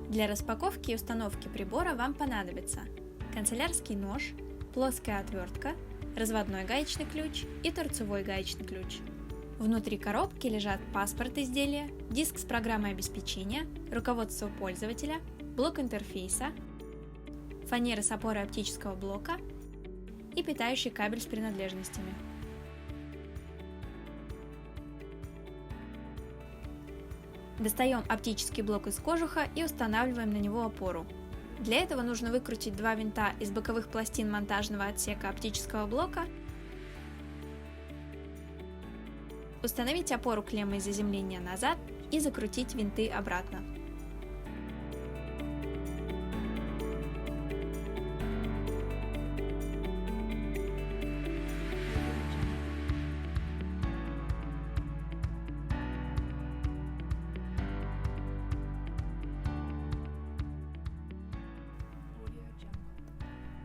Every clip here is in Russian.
Для распаковки и установки прибора вам понадобится канцелярский нож, плоская отвертка, разводной гаечный ключ и торцевой гаечный ключ. Внутри коробки лежат паспорт изделия, диск с программой обеспечения, руководство пользователя, блок интерфейса, фанера с опорой оптического блока и питающий кабель с принадлежностями. Достаем оптический блок из кожуха и устанавливаем на него опору. Для этого нужно выкрутить два винта из боковых пластин монтажного отсека оптического блока, установить опору клеммой заземления назад и закрутить винты обратно.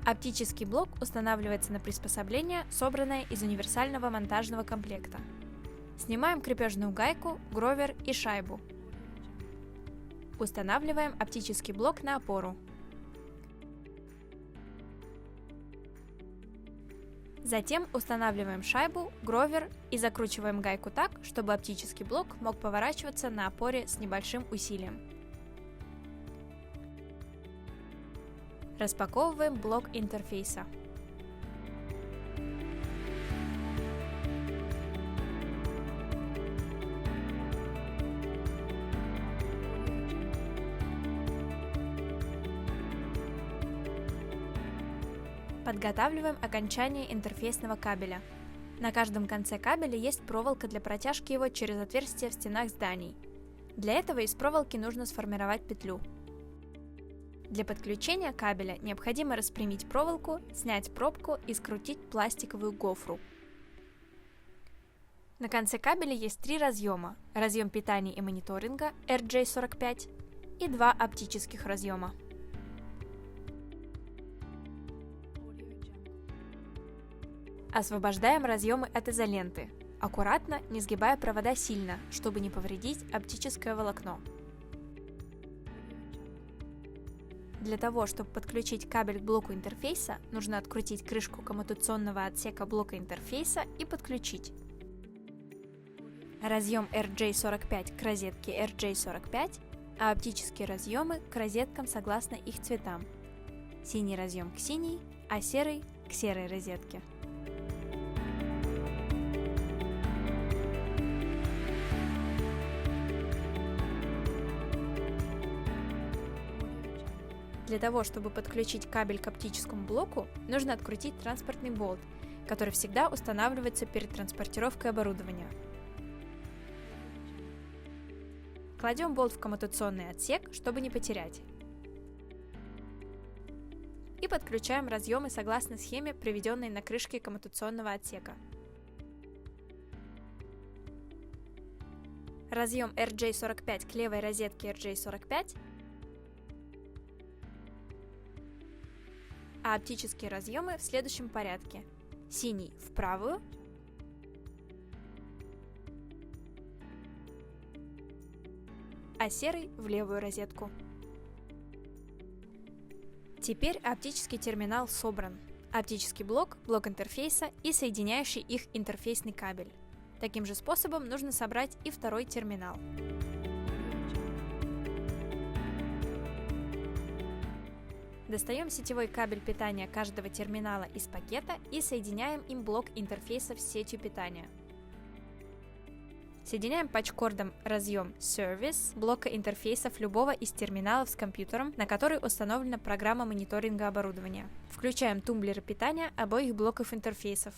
Оптический блок устанавливается на приспособление, собранное из универсального монтажного комплекта. Снимаем крепежную гайку, гровер и шайбу. Устанавливаем оптический блок на опору. Затем устанавливаем шайбу, гровер и закручиваем гайку так, чтобы оптический блок мог поворачиваться на опоре с небольшим усилием. Распаковываем блок интерфейса. Подготавливаем окончание интерфейсного кабеля. На каждом конце кабеля есть проволока для протяжки его через отверстия в стенах зданий. Для этого из проволоки нужно сформировать петлю. Для подключения кабеля необходимо распрямить проволоку, снять пробку и скрутить пластиковую гофру. На конце кабеля есть три разъема: разъем питания и мониторинга RJ45 и два оптических разъема. Освобождаем разъемы от изоленты, аккуратно, не сгибая провода сильно, чтобы не повредить оптическое волокно. Для того, чтобы подключить кабель к блоку интерфейса, нужно открутить крышку коммутационного отсека блока интерфейса и подключить разъем RJ45 к розетке RJ45, а оптические разъемы к розеткам согласно их цветам. Синий разъем к синей, а серый к серой розетке. Для того, чтобы подключить кабель к оптическому блоку, нужно открутить транспортный болт, который всегда устанавливается перед транспортировкой оборудования. Кладем болт в коммутационный отсек, чтобы не потерять. И подключаем разъемы согласно схеме, приведенной на крышке коммутационного отсека. Разъем RJ45 к левой розетке RJ45, а оптические разъемы в следующем порядке: синий в правую, а серый в левую розетку. Теперь оптический терминал собран. Оптический блок, блок интерфейса и соединяющий их интерфейсный кабель. Таким же способом нужно собрать и второй терминал. Достаем сетевой кабель питания каждого терминала из пакета и соединяем им блок интерфейса с сетью питания. Соединяем патчкордом разъем Service блока интерфейсов любого из терминалов с компьютером, на который установлена программа мониторинга оборудования. Включаем тумблеры питания обоих блоков интерфейсов.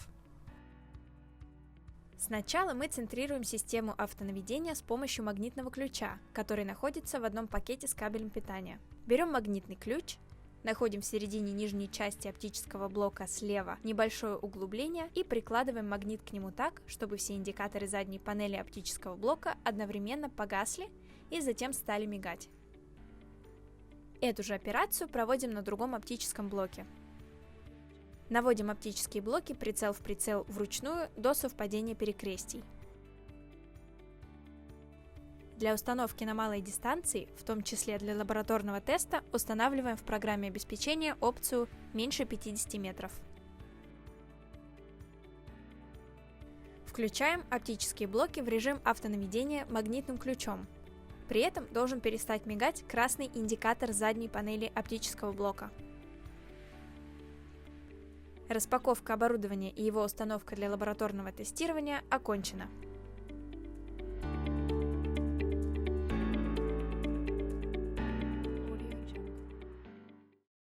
Сначала мы центрируем систему автонаведения с помощью магнитного ключа, который находится в одном пакете с кабелем питания. Берем магнитный ключ, находим в середине нижней части оптического блока слева небольшое углубление и прикладываем магнит к нему так, чтобы все индикаторы задней панели оптического блока одновременно погасли и затем стали мигать. Эту же операцию проводим на другом оптическом блоке. Наводим оптические блоки прицел в прицел вручную до совпадения перекрестий. Для установки на малой дистанции, в том числе для лабораторного теста, устанавливаем в программе обеспечения опцию «Меньше 50 метров». Включаем оптические блоки в режим автонаведения магнитным ключом. При этом должен перестать мигать красный индикатор задней панели оптического блока. Распаковка оборудования и его установка для лабораторного тестирования окончена.